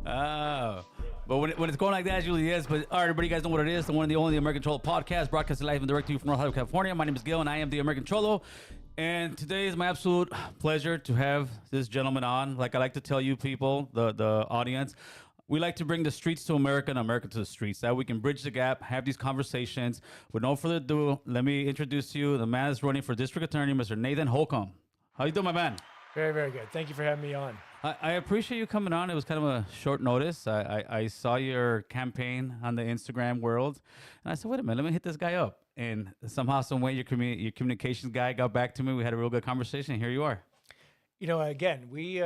Oh. But when it's going like that, it usually is. But all right, everybody, you guys know what it is. The one and the only the American Cholo podcast, broadcasting live and direct to you from North Hollywood, California. My name is Gil, and I am the American Cholo. And today is my absolute pleasure to have this gentleman on. Like I like to tell you people, the audience, we like to bring the streets to America and America to the streets. That we can bridge the gap, have these conversations. With no further ado, let me introduce to you the man that's running for district attorney, Mr. Nathan Holcomb. How you doing, my man? Very, very good. Thank you for having me on. I appreciate you coming on. It was kind of a short notice. I saw your campaign on the Instagram world, and I said, wait a minute, let me hit this guy up. And somehow, some way, your communications guy got back to me. We had a real good conversation, and here you are. You know, again, we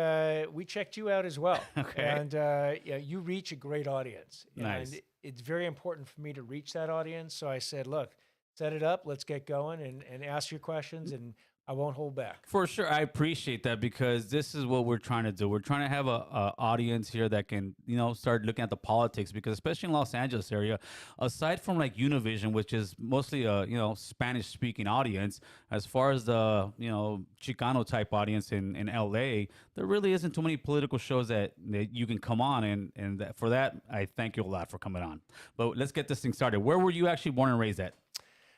checked you out as well. Okay. And yeah, you reach a great audience. Nice. And it's very important for me to reach that audience. So I said, look, set it up. Let's get going and ask your questions, and I won't hold back. For sure. I appreciate that because this is what we're trying to do. We're trying to have a audience here that can, start looking at the politics because especially in Los Angeles area, aside from like Univision, which is mostly a, Spanish speaking audience, as far as the, Chicano type audience in LA, there really isn't too many political shows that you can come on. And for that, I thank you a lot for coming on. But let's get this thing started. Where were you actually born and raised at?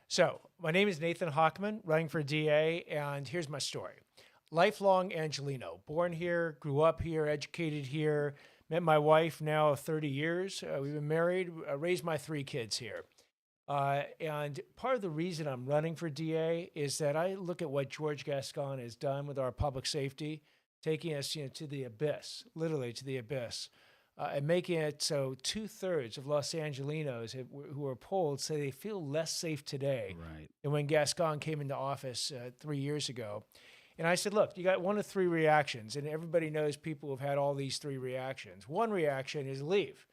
So my name is Nathan Hawkman, running for DA, and here's my story. Lifelong Angelino, born here, grew up here, educated here, met my wife now of 30 years. We've been married, raised my 3 kids here. And part of the reason I'm running for DA is that I look at what George Gascón has done with our public safety, taking us to the abyss, literally to the abyss. And making it so 2/3 of Los Angelinos who are polled say they feel less safe today than when Gascón came into office 3 years ago. And I said, look, you got 1 of 3 reactions, and everybody knows people who've had all these 3 reactions. One reaction is leave.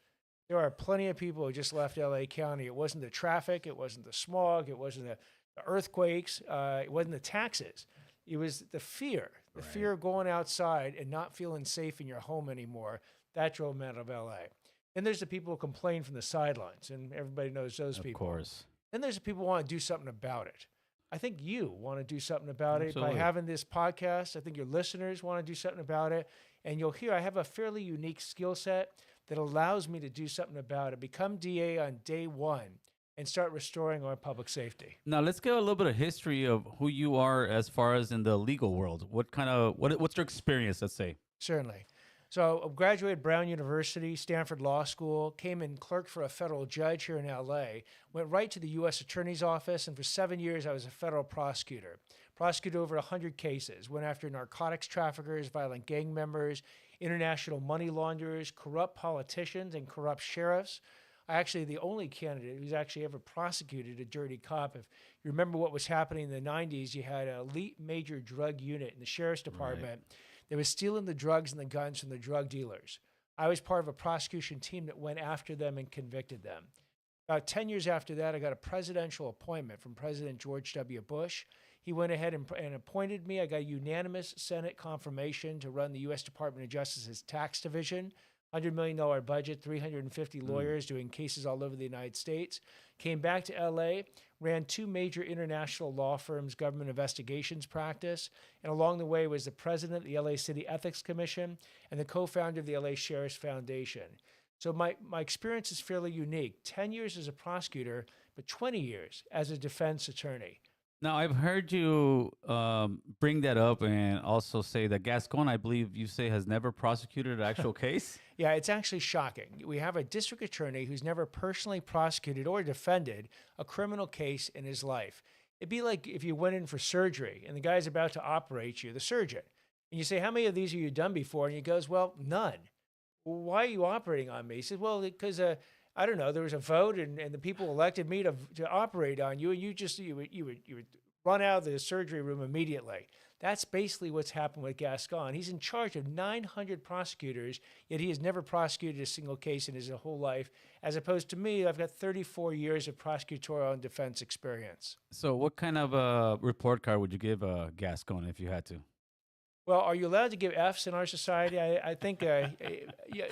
There are plenty of people who just left LA County. It wasn't the traffic, it wasn't the smog, it wasn't the earthquakes, it wasn't the taxes. It was the fear of going outside and not feeling safe in your home anymore. That drove them out of LA. And there's the people who complain from the sidelines, and everybody knows those people. Of course. Then there's the people who want to do something about it. I think you want to do something about Absolutely. it by having this podcast. I think your listeners want to do something about it. And you'll hear I have a fairly unique skill set that allows me to do something about it. Become DA on day 1 and start restoring our public safety. Now let's get a little bit of history of who you are as far as in the legal world. What's your experience, let's say? Certainly. So I graduated Brown University, Stanford Law School, came in clerk for a federal judge here in LA, went right to the U.S. Attorney's Office, and for 7 years I was a federal prosecutor. Prosecuted over 100 cases, went after narcotics traffickers, violent gang members, international money launderers, corrupt politicians, and corrupt sheriffs. I actually the only candidate who's actually ever prosecuted a dirty cop. If you remember what was happening in the 90s, you had an elite major drug unit in the sheriff's department. They were stealing the drugs and the guns from the drug dealers. I was part of a prosecution team that went after them and convicted them. About 10 years after that, I got a presidential appointment from President George W. Bush. He went ahead and appointed me. I got unanimous Senate confirmation to run the U.S. Department of Justice's tax division. $100 million budget, 350 lawyers doing cases all over the United States. Came back to LA, ran 2 major international law firms' government investigations practice, and along the way was the president of the LA City Ethics Commission and the co-founder of the LA Sheriff's Foundation. So my experience is fairly unique. 10 years as a prosecutor, but 20 years as a defense attorney. Now, I've heard you bring that up and also say that Gascón, I believe you say, has never prosecuted an actual case. Yeah, it's actually shocking. We have a district attorney who's never personally prosecuted or defended a criminal case in his life. It'd be like if you went in for surgery and the guy's about to operate you, the surgeon, and you say, how many of these have you done before? And he goes, well, none. Well, why are you operating on me? He says, well, because I don't know, there was a vote and the people elected me to operate on you, and you would run out of the surgery room immediately. That's basically what's happened with Gascón. He's in charge of 900 prosecutors, yet he has never prosecuted a single case in his whole life, as opposed to me, I've got 34 years of prosecutorial and defense experience. So what kind of report card would you give Gascón if you had to? Well, are you allowed to give Fs in our society? I think yeah,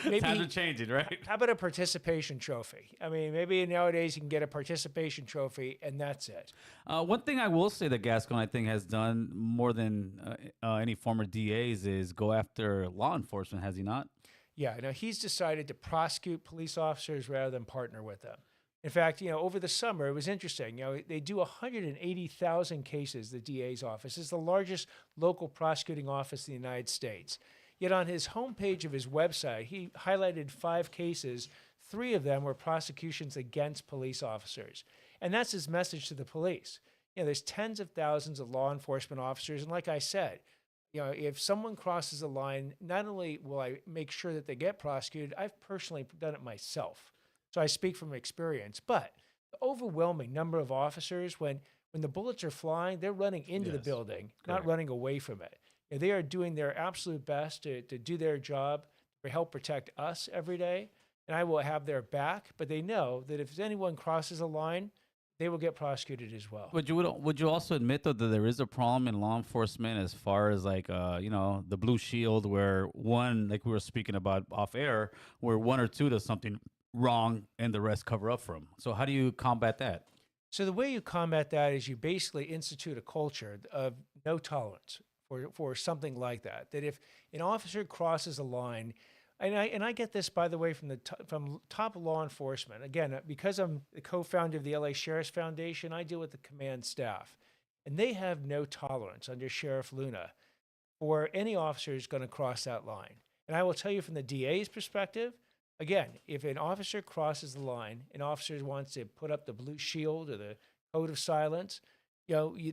maybe. Times are changing, right? How about a participation trophy? I mean, maybe nowadays you can get a participation trophy, and that's it. One thing I will say that Gascon, I think, has done more than any former DAs is go after law enforcement, has he not? Yeah, no, he's decided to prosecute police officers rather than partner with them. In fact, over the summer, it was interesting. They do 180,000 cases, the DA's office. It's the largest local prosecuting office in the United States. Yet on his homepage of his website, he highlighted 5 cases. 3 of them were prosecutions against police officers. And that's his message to the police. There's tens of thousands of law enforcement officers. And like I said, if someone crosses a line, not only will I make sure that they get prosecuted, I've personally done it myself. So I speak from experience. But the overwhelming number of officers, when the bullets are flying, they're running into the building, not running away from it. They are doing their absolute best to do their job, to help protect us every day. And I will have their back. But they know that if anyone crosses a line, they will get prosecuted as well. Would you also admit though that there is a problem in law enforcement as far as like the blue shield, where one, like we were speaking about off air, where 1 or 2 does something wrong and the rest cover up for them? So how do you combat that? So the way you combat that is you basically institute a culture of no tolerance for something like that. That if an officer crosses a line, and I get this, by the way, from top law enforcement. Again, because I'm the co-founder of the LA Sheriff's Foundation, I deal with the command staff, and they have no tolerance under Sheriff Luna for any officer who's going to cross that line. And I will tell you from the DA's perspective, again, if an officer crosses the line, an officer wants to put up the blue shield or the code of silence,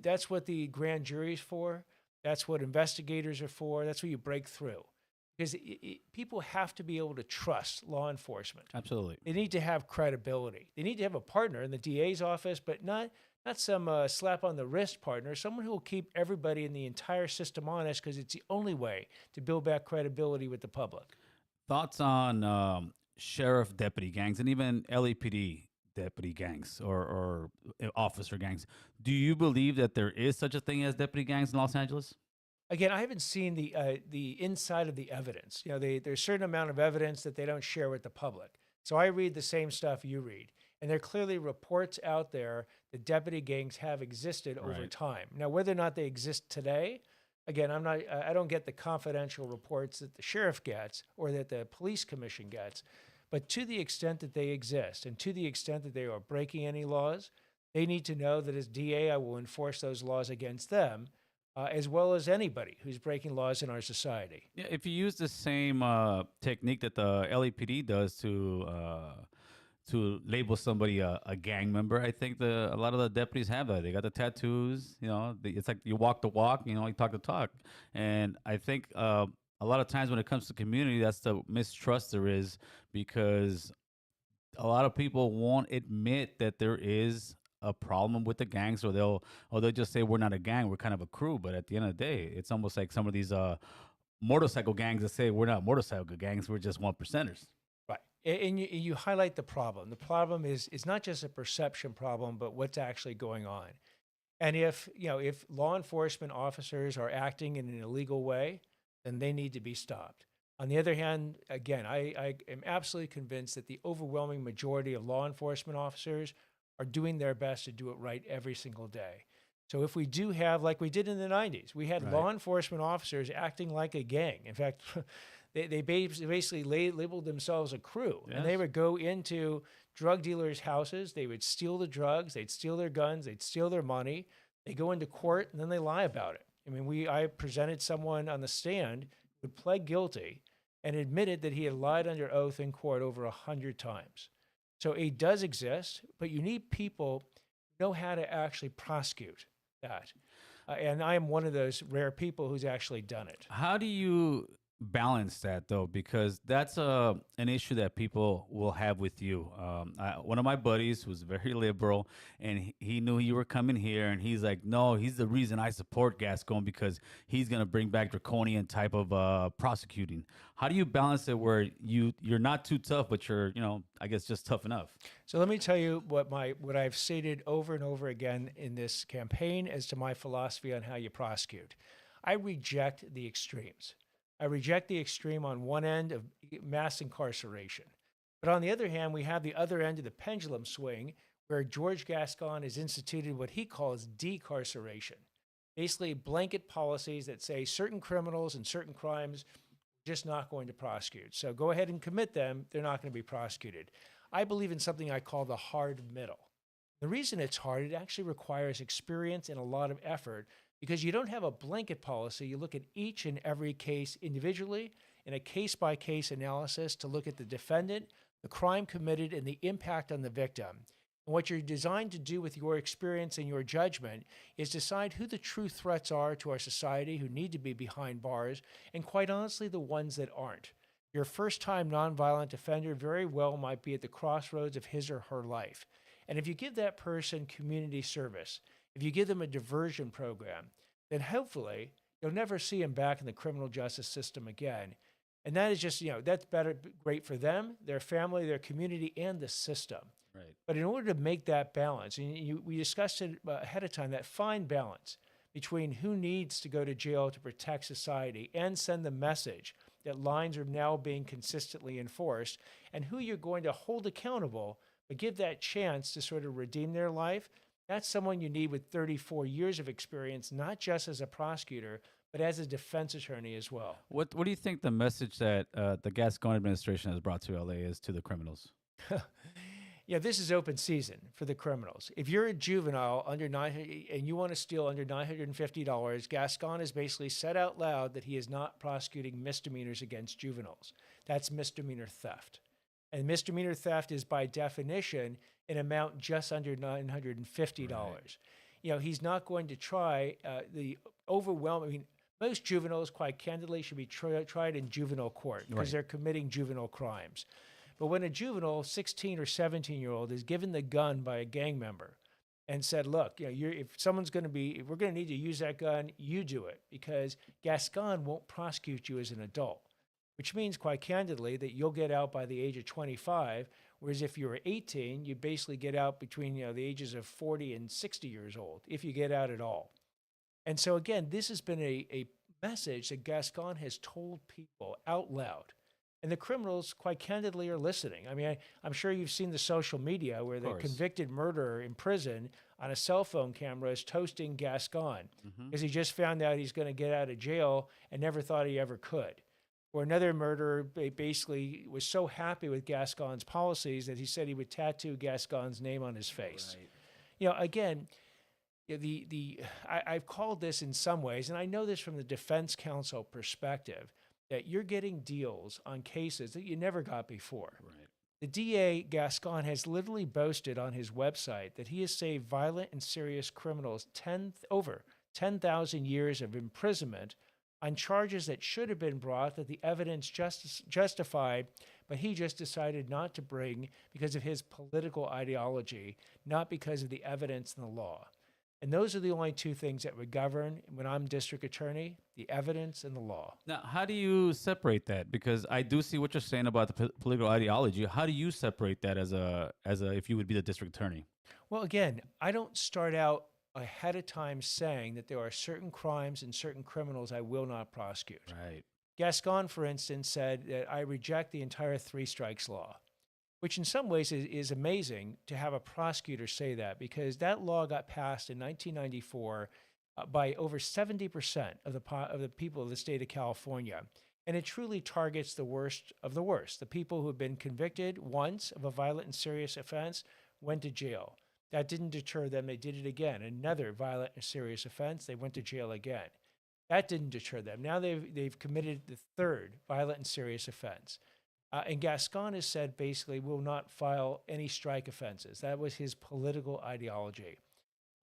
that's what the grand jury is for. That's what investigators are for. That's what you break through. Because people have to be able to trust law enforcement. Absolutely. They need to have credibility. They need to have a partner in the DA's office, but not some slap on the wrist partner, someone who will keep everybody in the entire system honest, because it's the only way to build back credibility with the public. Thoughts on sheriff deputy gangs and even LAPD deputy gangs or officer gangs? Do you believe that there is such a thing as deputy gangs in Los Angeles? Again, I haven't seen the inside of the evidence. There's a certain amount of evidence that they don't share with the public. So I read the same stuff you read. And there are clearly reports out there that deputy gangs have existed over time. Now, whether or not they exist today, again, I don't get the confidential reports that the sheriff gets or that the police commission gets. But to the extent that they exist and to the extent that they are breaking any laws, they need to know that as DA, I will enforce those laws against them, as well as anybody who's breaking laws in our society. Yeah, if you use the same technique that the LAPD does to label somebody a gang member, I think a lot of the deputies have that. They got the tattoos, it's like you walk the walk, you talk the talk. And I think a lot of times when it comes to community, that's the mistrust there is, because a lot of people won't admit that there is a problem with the gangs, or they'll just say we're not a gang, we're kind of a crew. But at the end of the day, it's almost like some of these motorcycle gangs that say we're not motorcycle gangs, we're just 1%ers. Right. And you highlight the problem. The problem is it's not just a perception problem, but what's actually going on. And if law enforcement officers are acting in an illegal way, then they need to be stopped. On the other hand, again, I am absolutely convinced that the overwhelming majority of law enforcement officers are doing their best to do it right every single day. So if we do have, like we did in the 90s, we had law enforcement officers acting like a gang. In fact, they basically labeled themselves a crew. Yes. And they would go into drug dealers' houses. They would steal the drugs. They'd steal their guns. They'd steal their money. They go into court, and then they lie about it. I mean, I presented someone on the stand who pled guilty and admitted that he had lied under oath in court over 100 times. So it does exist, but you need people who know how to actually prosecute that. And I am one of those rare people who's actually done it. How do you balance that, though? Because that's an issue that people will have with you. One of my buddies was very liberal, and he knew you were coming here, and he's like, no, he's the reason I support Gascón, because he's going to bring back draconian type of prosecuting. How do you balance it where you're not too tough, but you're, I guess just tough enough? So let me tell you what I've stated over and over again in this campaign as to my philosophy on how you prosecute. I reject the extremes. I reject the extreme on one end of mass incarceration. But on the other hand, we have the other end of the pendulum swing where George Gascón has instituted what he calls decarceration. Basically, blanket policies that say certain criminals and certain crimes just not going to prosecute. So go ahead and commit them. They're not going to be prosecuted. I believe in something I call the hard middle. The reason it's hard, it actually requires experience and a lot of effort because you don't have a blanket policy. You look at each and every case individually in a case-by-case analysis to look at the defendant, the crime committed, and the impact on the victim. And what you're designed to do with your experience and your judgment is decide who the true threats are to our society who need to be behind bars, and quite honestly, the ones that aren't. Your first-time nonviolent offender very well might be at the crossroads of his or her life. And if you give that person community service, if you give them a diversion program, then hopefully you'll never see them back in the criminal justice system again. And that is just, that's great for them, their family, their community, and the system. Right. But in order to make that balance, and we discussed it ahead of time, that fine balance between who needs to go to jail to protect society and send the message that lines are now being consistently enforced, and who you're going to hold accountable, but give that chance to sort of redeem their life, that's someone you need with 34 years of experience, not just as a prosecutor, but as a defense attorney as well. What do you think the message that the Gascon administration has brought to LA is to the criminals? Yeah, this is open season for the criminals. If you're a juvenile under $900 and you want to steal under $950, Gascon has basically said out loud that he is not prosecuting misdemeanors against juveniles. That's misdemeanor theft. And misdemeanor theft is by definition an amount just under $950. Right. He's not going to try the overwhelming, most juveniles, quite candidly, should be tried in juvenile court because they're committing juvenile crimes. But when a juvenile, 16 or 17-year-old, is given the gun by a gang member and said, look, if someone's going to be, if we're going to need to use that gun, you do it, because Gascon won't prosecute you as an adult, which means quite candidly that you'll get out by the age of 25, whereas if you were 18, you basically get out between the ages of 40 and 60 years old, if you get out at all. And so again, this has been a message that Gascon has told people out loud. And the criminals, quite candidly, are listening. I mean, I'm sure you've seen the social media where the convicted murderer in prison on a cell phone camera is toasting Gascon because he just found out he's going to get out of jail and never thought he ever could. Or another murderer basically was so happy with Gascon's policies that he said he would tattoo Gascon's name on his face. Right. Again, I've called this in some ways, and I know this from the defense counsel perspective, that you're getting deals on cases that you never got before. Right. The DA, Gascon, has literally boasted on his website that he has saved violent and serious criminals over 10,000 years of imprisonment on charges that should have been brought, that the evidence justified, but he just decided not to bring because of his political ideology, not because of the evidence and the law. And those are the only two things that would govern when I'm district attorney, the evidence and the law. Now, how do you separate that? Because I do see what you're saying about the political ideology. How do you separate that as a if you would be the district attorney? Well, again, I don't start out ahead of time saying that there are certain crimes and certain criminals I will not prosecute. Right. Gascon, for instance, said that I reject the entire three strikes law, which in some ways is amazing to have a prosecutor say that, because that law got passed in 1994 by over 70% of the people of the state of California. And it truly targets the worst of the worst. The people who have been convicted once of a violent and serious offense went to jail. That didn't deter them. They did it again. Another violent and serious offense, they went to jail again. That didn't deter them. Now they've committed the third violent and serious offense. And Gascon has said basically will not file any strike offenses. That was his political ideology.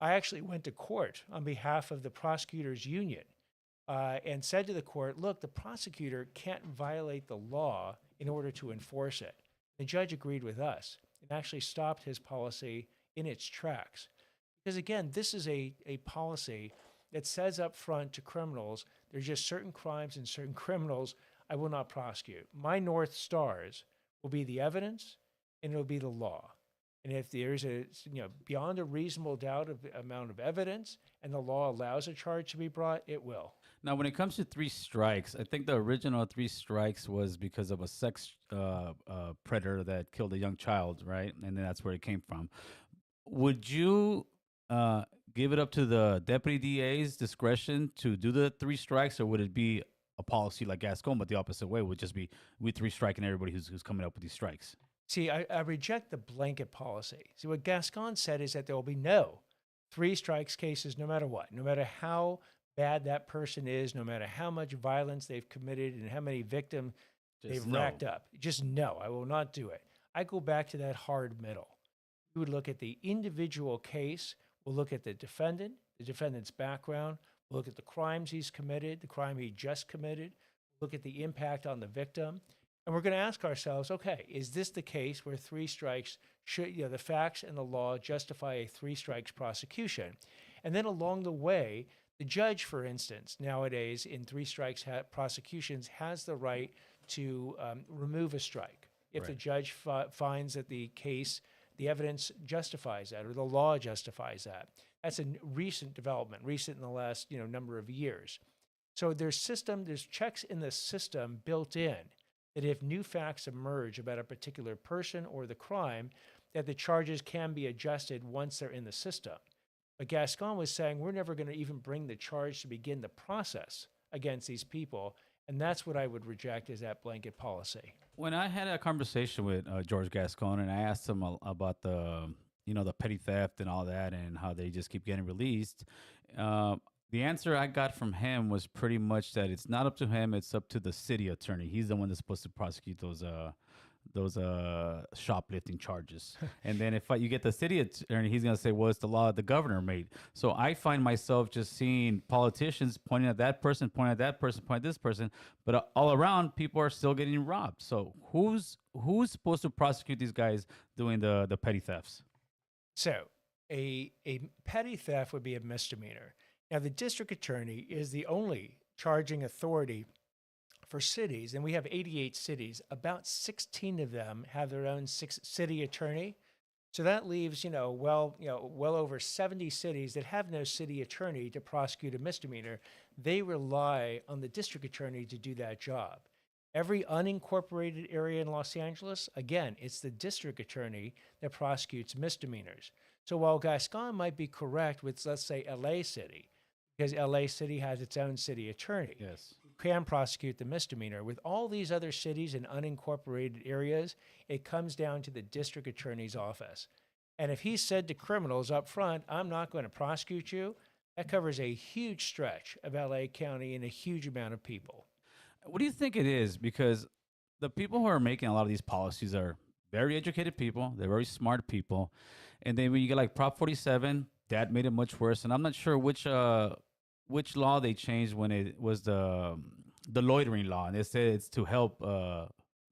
I actually went to court on behalf of the prosecutors union and said to the court, look, the prosecutor can't violate the law in order to enforce it. The judge agreed with us and actually stopped his policy in its tracks. Because again, this is a policy that says up front to criminals, there's just certain crimes and certain criminals I will not prosecute. My North Stars will be the evidence and it'll be the law. And if there's beyond a reasonable doubt of amount of evidence and the law allows a charge to be brought, it will. Now, when it comes to three strikes, I think the original three strikes was because of a sex predator that killed a young child, right? And then that's where it came from. Would you uh, give it up to the deputy DA's discretion to do the three strikes, or would it be a policy like Gascon, but the opposite way? Would just be we three striking everybody who's coming up with these strikes? See, I reject the blanket policy. See, what Gascon said is that there will be no three strikes cases no matter what, no matter how bad that person is, no matter how much violence they've committed and how many victims they've racked up. Just no, I will not do it. I go back to that hard middle. We would look at the individual case. We'll look at the defendant's background. We'll look at the crimes he's committed, the crime he just committed. We'll look at the impact on the victim. And we're going to ask ourselves, okay, is this the case where three strikes should, the facts and the law justify a three strikes prosecution? And then along the way, the judge, for instance, nowadays in three strikes prosecutions has the right to remove a strike if the judge finds that the case, the evidence justifies that, or the law justifies that. That's a recent development, recent in the last number of years. So there's checks in the system built in that if new facts emerge about a particular person or the crime, that the charges can be adjusted once they're in the system. But Gascon was saying we're never going to even bring the charge to begin the process against these people, and that's what I would reject as that blanket policy. When I had a conversation with George Gascon, and I asked him about the petty theft and all that, and how they just keep getting released, the answer I got from him was pretty much that it's not up to him; it's up to the city attorney. He's the one that's supposed to prosecute those shoplifting charges. And then if you get the city attorney, he's going to say, well, it's the law that the governor made. So I find myself just seeing politicians pointing at that person, pointing at that person, pointing at this person, but all around people are still getting robbed. So who's supposed to prosecute these guys doing the petty thefts? So a petty theft would be a misdemeanor. Now, the district attorney is the only charging authority for cities, and we have 88 cities. About 16 of them have their own city attorney. So that leaves, well over 70 cities that have no city attorney to prosecute a misdemeanor. They rely on the district attorney to do that job. Every unincorporated area in Los Angeles, again, it's the district attorney that prosecutes misdemeanors. So while Gascon might be correct with, let's say, LA City, because LA City has its own city attorney, Yes, can prosecute the misdemeanor. With all these other cities and unincorporated areas, it comes down to the district attorney's office. And if he said to criminals up front, I'm not going to prosecute you, that covers a huge stretch of LA County and a huge amount of people. what do you think it is? Because the people who are making a lot of these policies are very educated people. They're very smart people. And then when you get like Prop 47, that made it much worse. And I'm not sure which law they changed when it was the loitering law. And they said it's to help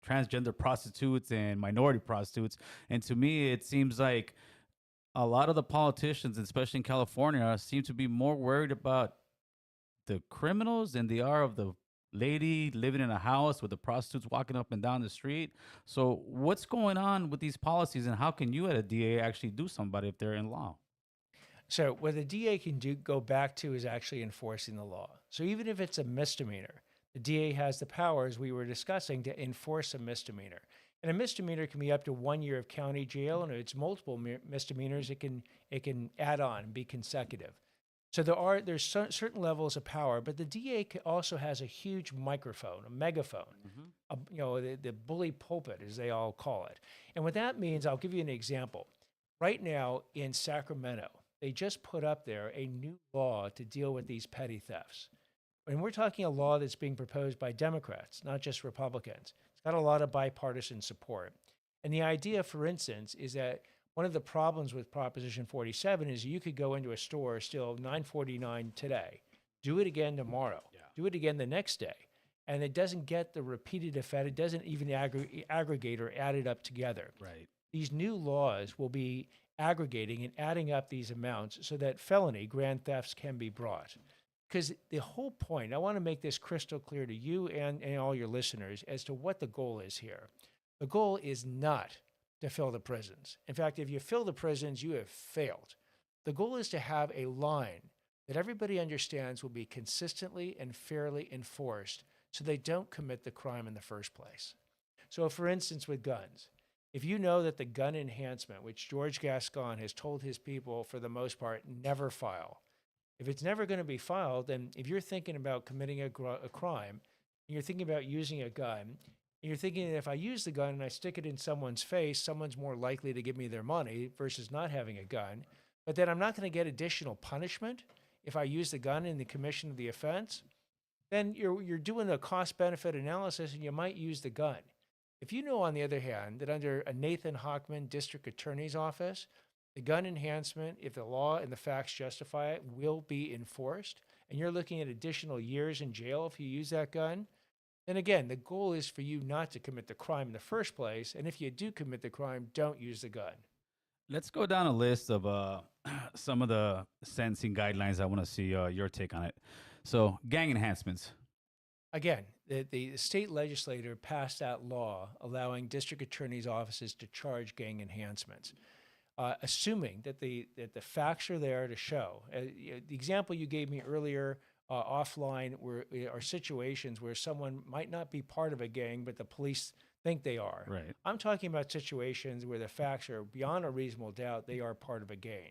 transgender prostitutes and minority prostitutes. And to me, it seems like a lot of the politicians, especially in California, seem to be more worried about the criminals than they are of the lady living in a house with the prostitutes walking up and down the street. So what's going on with these policies, and how can you at a DA actually do something about it if they're in law? So what the DA can go back to is actually enforcing the law. So even if it's a misdemeanor, the DA has the power, as we were discussing, to enforce a misdemeanor. And a misdemeanor can be up to 1 year of county jail, and if it's multiple misdemeanors, it can add on and be consecutive. So there's certain levels of power, but the DA also has a huge microphone, a megaphone, the bully pulpit, as they all call it. And what that means, I'll give you an example. Right now in Sacramento, they just put up there a new law to deal with these petty thefts. And we're talking a law that's being proposed by Democrats, not just Republicans. It's got a lot of bipartisan support. And the idea, for instance, is that one of the problems with Proposition 47 is you could go into a store still $9.49 today, do it again tomorrow, do it again the next day, and it doesn't get the repeated effect. It doesn't even aggregate or add it up together. Right. These new laws will be aggregating and adding up these amounts so that felony grand thefts can be brought. Because the whole point, I want to make this crystal clear to you and all your listeners as to what the goal is here. The goal is not to fill the prisons. In fact, if you fill the prisons, you have failed. The goal is to have a line that everybody understands will be consistently and fairly enforced so they don't commit the crime in the first place. So, for instance, with guns, if you know that the gun enhancement, which George Gascón has told his people for the most part, never file, if it's never going to be filed, then if you're thinking about committing a crime, and you're thinking about using a gun, and you're thinking that if I use the gun and I stick it in someone's face, someone's more likely to give me their money versus not having a gun, but then I'm not going to get additional punishment if I use the gun in the commission of the offense, then you're doing a cost-benefit analysis and you might use the gun. If you know, on the other hand, that under a Nathan Hawkman district attorney's office, the gun enhancement, if the law and the facts justify it, will be enforced, and you're looking at additional years in jail if you use that gun, then again, the goal is for you not to commit the crime in the first place, and if you do commit the crime, don't use the gun. Let's go down a list of some of the sentencing guidelines. I want to see your take on it. So, gang enhancements. Again, the state legislature passed that law allowing district attorneys' offices to charge gang enhancements, assuming that the facts are there to show. The example you gave me earlier offline are situations where someone might not be part of a gang, but the police think they are. Right. I'm talking about situations where the facts are beyond a reasonable doubt they are part of a gang,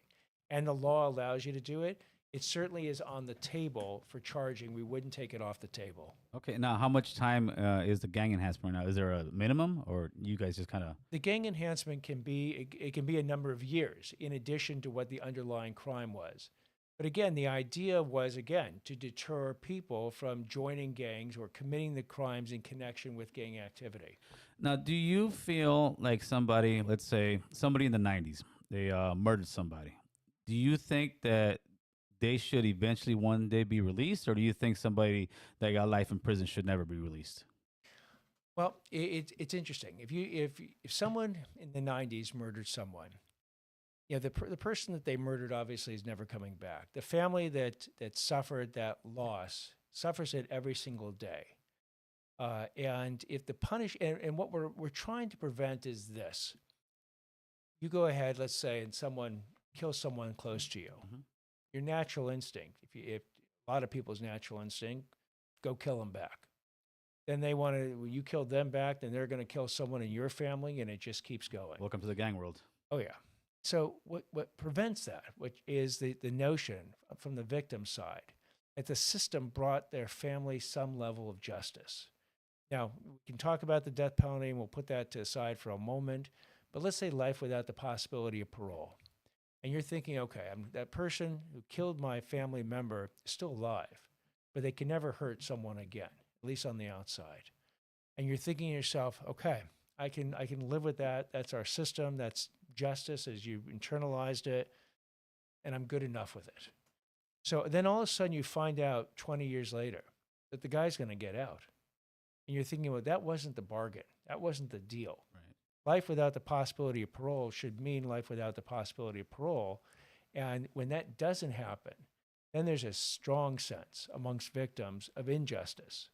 and the law allows you to do it. It certainly is on the table for charging. We wouldn't take it off the table. Okay. Now, how much time is the gang enhancement now? Is there a minimum, or you guys just kind of? The gang enhancement can be a number of years in addition to what the underlying crime was. But again, the idea was, again, to deter people from joining gangs or committing the crimes in connection with gang activity. Now, do you feel like somebody, let's say somebody in the 90s, they murdered somebody? Do you think that they should eventually one day be released, or do you think somebody that got life in prison should never be released? Well, it's interesting. If someone in the 90s murdered someone, the person that they murdered obviously is never coming back. The family that suffered that loss suffers it every single day. And if the and what we're trying to prevent is this: you go ahead, let's say, and someone kills someone close to you. Mm-hmm. Your natural instinct, if a lot of people's natural instinct, go kill them back. Then they want to, when you killed them back, then they're going to kill someone in your family, and it just keeps going. Welcome to the gang world. Oh, yeah. So what prevents that, which is the notion from the victim's side that the system brought their family some level of justice. Now, we can talk about the death penalty, and we'll put that to the side for a moment, but let's say life without the possibility of parole. And you're thinking, okay, that person who killed my family member is still alive, but they can never hurt someone again, at least on the outside. And you're thinking to yourself, okay, I can live with that. That's our system. That's justice as you've internalized it, and I'm good enough with it. So then all of a sudden you find out 20 years later that the guy's going to get out. And you're thinking, well, that wasn't the bargain. That wasn't the deal. Right. Life without the possibility of parole should mean life without the possibility of parole. And when that doesn't happen, then there's a strong sense amongst victims of injustice.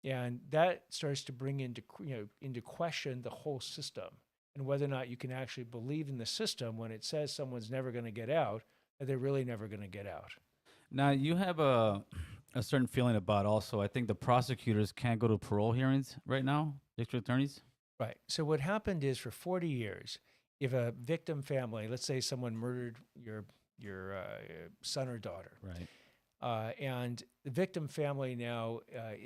And that starts to bring into question the whole system and whether or not you can actually believe in the system when it says someone's never going to get out, that they're really never going to get out. Now, you have a certain feeling about also, I think the prosecutors can't go to parole hearings right now, district attorneys. Right. So what happened is for 40 years, if a victim family, let's say someone murdered your son or daughter, right, and the victim family now,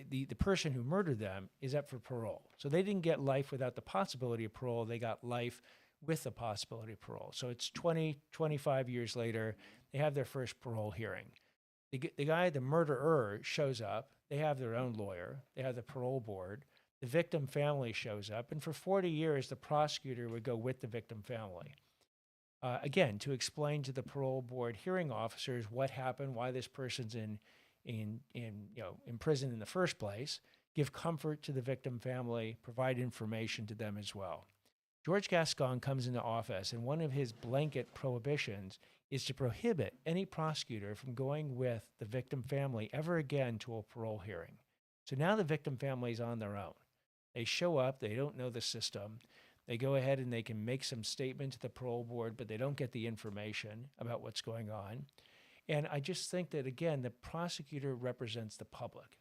the person who murdered them is up for parole. So they didn't get life without the possibility of parole. They got life with the possibility of parole. So it's 20, 25 years later, they have their first parole hearing. The guy, the murderer, shows up. They have their own lawyer. They have the parole board. The victim family shows up, and for 40 years, the prosecutor would go with the victim family. Again, to explain to the parole board hearing officers what happened, why this person's in prison in the first place, give comfort to the victim family, provide information to them as well. George Gascón comes into office, and one of his blanket prohibitions is to prohibit any prosecutor from going with the victim family ever again to a parole hearing. So now the victim family is on their own. They show up, they don't know the system. They go ahead and they can make some statement to the parole board, but they don't get the information about what's going on. And I just think that, again, the prosecutor represents the public,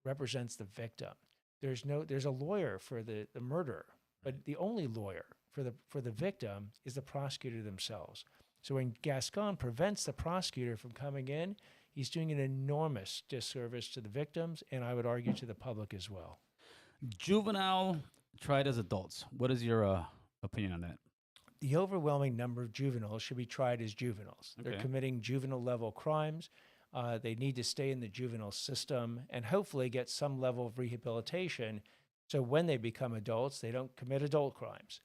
represents the victim. There's a lawyer for the murderer, but the only lawyer for the victim is the prosecutor themselves. So when Gascón prevents the prosecutor from coming in, he's doing an enormous disservice to the victims, and I would argue to the public as well. Juvenile tried as adults. What is your opinion on that? The overwhelming number of juveniles should be tried as juveniles. Okay. They're committing juvenile level crimes. They need to stay in the juvenile system and hopefully get some level of rehabilitation so when they become adults, they don't commit adult crimes.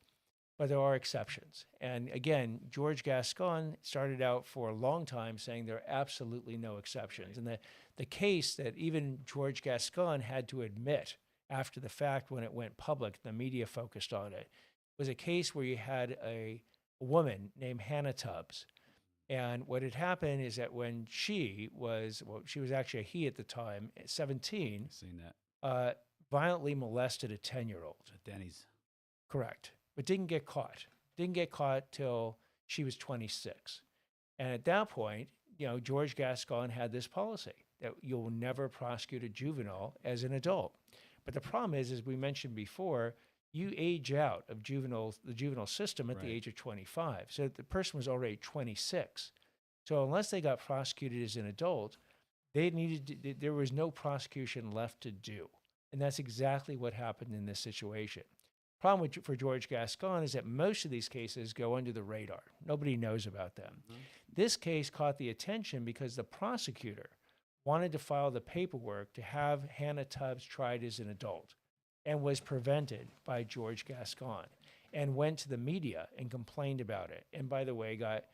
But there are exceptions. And again, George Gascón started out for a long time saying there are absolutely no exceptions. And the case that even George Gascón had to admit after the fact when it went public, the media focused on it, was a case where you had a woman named Hannah Tubbs. And what had happened is that when she was actually a he at the time, 17, seen that. Violently molested a 10-year-old. At Denny's. Correct. But didn't get caught. Didn't get caught till she was 26. And at that point, George Gascón had this policy that you'll never prosecute a juvenile as an adult. But the problem is, as we mentioned before, you age out of the juvenile system at the age of 25. So the person was already 26. So unless they got prosecuted as an adult, there was no prosecution left to do. And that's exactly what happened in this situation. Problem for George Gascón is that most of these cases go under the radar. Nobody knows about them. Mm-hmm. This case caught the attention because the prosecutor wanted to file the paperwork to have Hannah Tubbs tried as an adult and was prevented by George Gascón and went to the media and complained about it. And by the way, got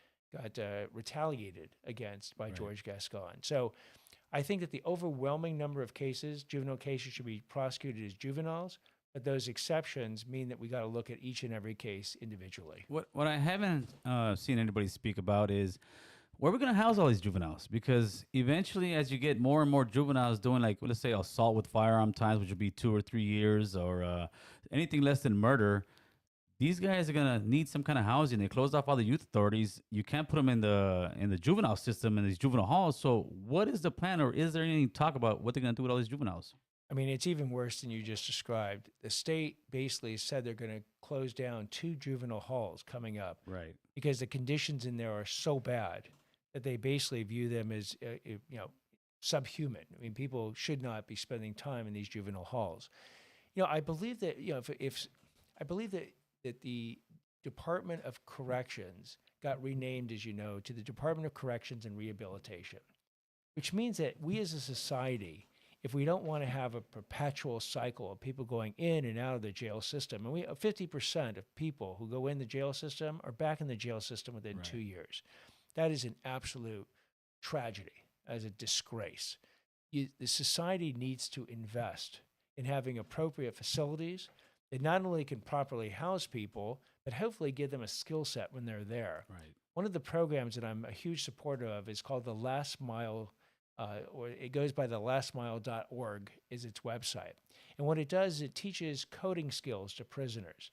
retaliated against by George Gascón. So I think that the overwhelming number of cases, juvenile cases, should be prosecuted as juveniles. But those exceptions mean that we got to look at each and every case individually. What I haven't seen anybody speak about is where we're going to house all these juveniles, because eventually, as you get more and more juveniles doing, like, let's say, assault with firearm times, which would be 2 or 3 years, or anything less than murder, these guys are going to need some kind of housing. They closed off all the youth authorities. You can't put them in the juvenile system in these juvenile halls. So what is the plan, or is there any talk about what they're going to do with all these juveniles? I mean, it's even worse than you just described. The state basically said they're going to close down 2 juvenile halls coming up. Right. Because the conditions in there are so bad that they basically view them as, subhuman. I mean, people should not be spending time in these juvenile halls. I believe that, I believe that the Department of Corrections got renamed, as you know, to the Department of Corrections and Rehabilitation, which means that we as a society, if we don't want to have a perpetual cycle of people going in and out of the jail system, and 50% of people who go in the jail system are back in the jail system within 2 years. That is an absolute tragedy, as a disgrace. The society needs to invest in having appropriate facilities that not only can properly house people, but hopefully give them a skill set when they're there. Right. One of the programs that I'm a huge supporter of is called the Last Mile, or it goes by the lastmile.org is its website. And what it does is it teaches coding skills to prisoners.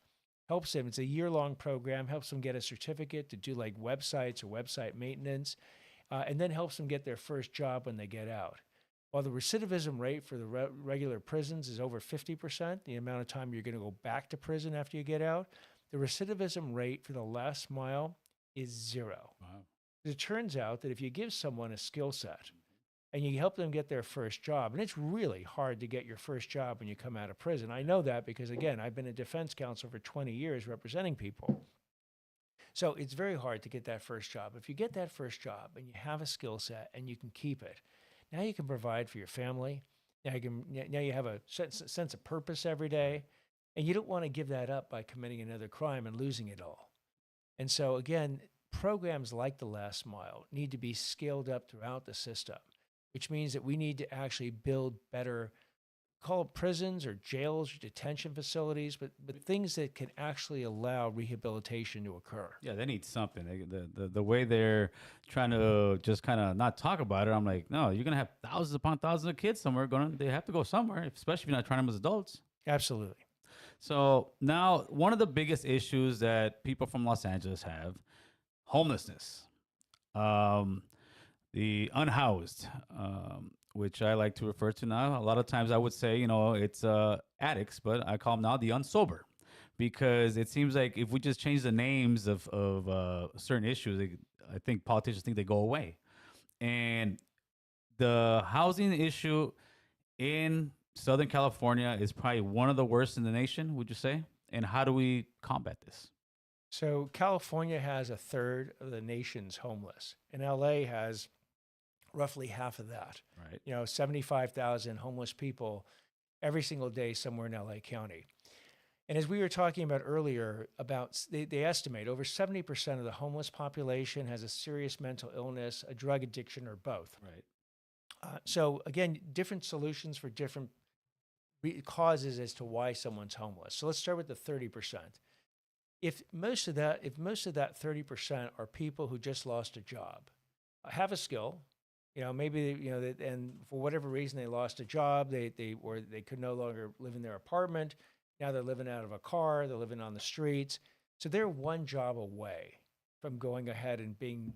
Helps them, it's a year-long program, helps them get a certificate to do like websites or website maintenance, and then helps them get their first job when they get out. While the recidivism rate for the regular prisons is over 50%, the amount of time you're going to go back to prison after you get out, the recidivism rate for the last mile is 0. Wow. It turns out that if you give someone a skill set, and you help them get their first job. And it's really hard to get your first job when you come out of prison. I know that because, again, I've been a defense counsel for 20 years representing people. So it's very hard to get that first job. If you get that first job and you have a skill set and you can keep it, now you can provide for your family. Now you have a sense of purpose every day. And you don't want to give that up by committing another crime and losing it all. And so, again, programs like the Last Mile need to be scaled up throughout the system, which means that we need to actually build better, call it prisons or jails or detention facilities, but things that can actually allow rehabilitation to occur. Yeah, they need something. The way they're trying to just kind of not talk about it, I'm like, no, you're going to have thousands upon thousands of kids somewhere. They have to go somewhere, especially if you're not trying them as adults. Absolutely. So now, one of the biggest issues that people from Los Angeles have, homelessness, um, the unhoused, which I like to refer to now. A lot of times I would say, it's addicts, but I call them now the unsober, because it seems like if we just change the names of certain issues, I think politicians think they go away. And the housing issue in Southern California is probably one of the worst in the nation, would you say? And how do we combat this? So California has a third of the nation's homeless, and LA has roughly half of that. Right. 75,000 homeless people every single day somewhere in LA County. And as we were talking about earlier, they estimate over 70% of the homeless population has a serious mental illness, a drug addiction, or both. Right. So again, different solutions for different causes as to why someone's homeless. So let's start with the 30%. If most of that 30% are people who just lost a job, have a skill, maybe and for whatever reason they lost a job, they could no longer live in their apartment. Now they're living out of a car, they're living on the streets. So they're one job away from going ahead and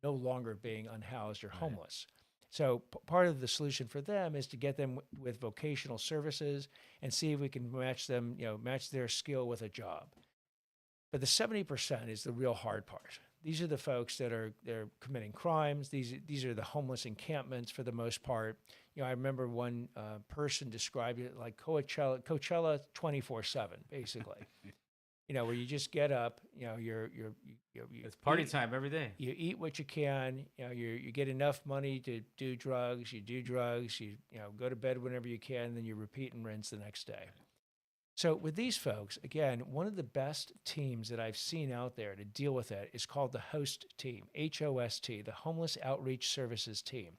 no longer being unhoused or homeless. So part of the solution for them is to get them with vocational services and see if we can match their skill with a job. But the 70% is the real hard part. These are the folks they're committing crimes. These are the homeless encampments for the most part. I remember one person described it like Coachella 24/7, basically. Where you just get up, It's party time every day. You eat what you can, you get enough money to do drugs, you go to bed whenever you can, and then you repeat and rinse the next day. So with these folks, again, one of the best teams that I've seen out there to deal with it is called the HOST team, HOST, the Homeless Outreach Services team.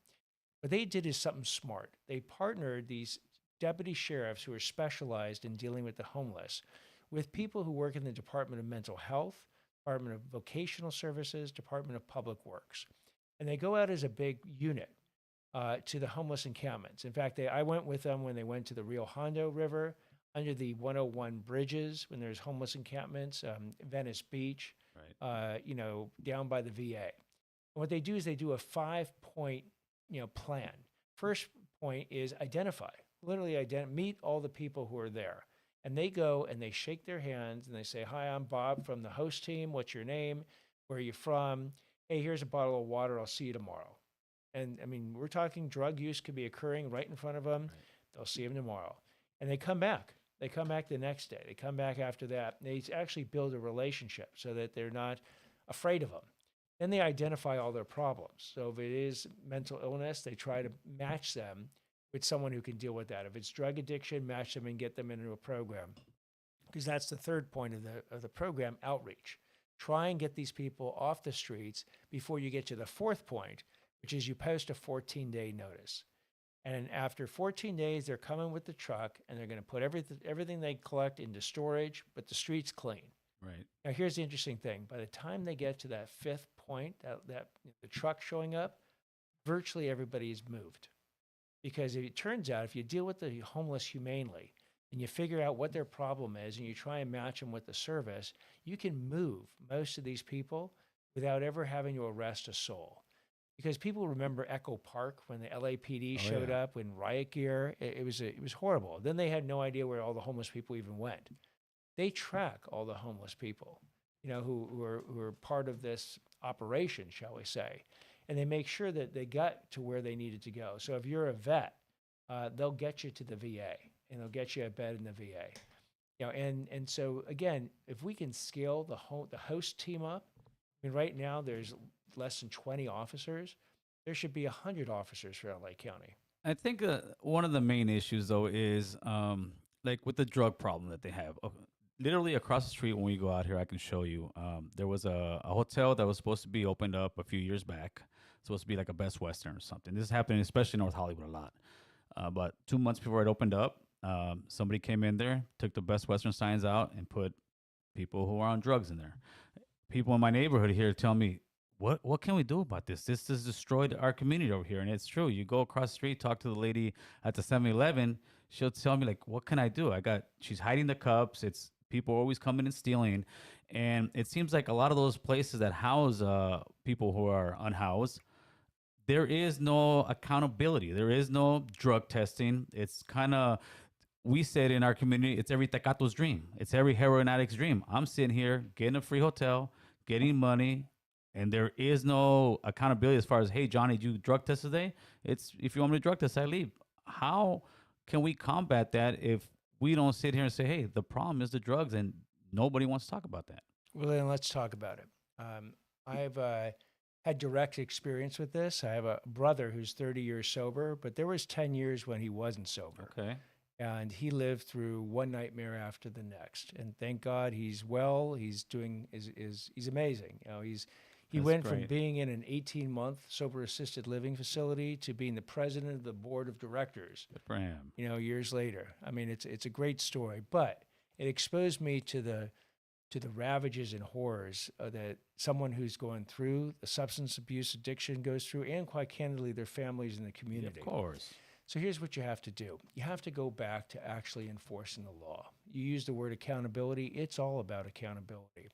What they did is something smart. They partnered these deputy sheriffs who are specialized in dealing with the homeless with people who work in the Department of Mental Health, Department of Vocational Services, Department of Public Works. And they go out as a big unit to the homeless encampments. In fact, I went with them when they went to the Rio Hondo River, under the 101 bridges when there's homeless encampments, Venice Beach, right. Down by the VA. And what they do is they do a 5-point, plan. First point is literally meet all the people who are there. And they go and they shake their hands and they say, "Hi, I'm Bob from the host team. What's your name? Where are you from? Hey, here's a bottle of water. I'll see you tomorrow." And I mean, we're talking drug use could be occurring right in front of them. Right. They'll see them tomorrow. And they come back. They come back the next day. They come back after that. They actually build a relationship so that they're not afraid of them. Then they identify all their problems. So if it is mental illness, they try to match them with someone who can deal with that. If it's drug addiction, match them and get them into a program. Because that's the third point of the program, outreach. Try and get these people off the streets before you get to the fourth point, which is you post a 14-day notice. And after 14 days, they're coming with the truck and they're going to put everything they collect into storage, but the street's clean. Right. Now, here's the interesting thing. By the time they get to that fifth point, that the truck showing up, virtually everybody is moved. Because it turns out if you deal with the homeless humanely and you figure out what their problem is and you try and match them with the service, you can move most of these people without ever having to arrest a soul. Because people remember Echo Park when the LAPD showed up in riot gear. It was horrible. Then they had no idea where all the homeless people even went. They track all the homeless people, who are part of this operation, shall we say, and they make sure that they got to where they needed to go. So if you're a vet, they'll get you to the VA and they'll get you a bed in the VA. And so again, if we can scale the host team up, I mean, right now there's less than 20 officers. There should be 100 officers for LA County. I think one of the main issues, though, is like with the drug problem that they have. Literally across the street when we go out here, I can show you. There was a hotel that was supposed to be opened up a few years back. It's supposed to be like a Best Western or something. This is happening especially in North Hollywood a lot. But 2 months before it opened up, somebody came in there, took the Best Western signs out, and put people who are on drugs in there. People in my neighborhood here tell me, what can we do about this? This has destroyed our community over here, and it's true. You go across the street, talk to the lady at the 7-Eleven. She'll tell me like, "What can I do? She's hiding the cups. It's people always coming and stealing, and it seems like a lot of those places that house people who are unhoused, there is no accountability. There is no drug testing. It's kind of we said in our community, it's every tecato's dream. It's every heroin addict's dream. I'm sitting here getting a free hotel, getting money, and there is no accountability as far as, hey, Johnny, did you drug test today? It's if you want me to drug test, I leave. How can we combat that if we don't sit here and say, hey, the problem is the drugs, and nobody wants to talk about that? Well, then let's talk about it. I've had direct experience with this. I have a brother who's 30 years sober, but there was 10 years when he wasn't sober. Okay. And he lived through one nightmare after the next. And thank God he's well. He's doing he's amazing. He That's went from great. being in an 18-month sober assisted living facility to being the president of the board of directors. Good for him. Years later. I mean, it's a great story, but it exposed me to the ravages and horrors that someone who's going through the substance abuse addiction goes through, and quite candidly, their families and the Yeah, community. of course. So here's what you have to do. You have to go back to actually enforcing the law. You use the word accountability. It's all about accountability.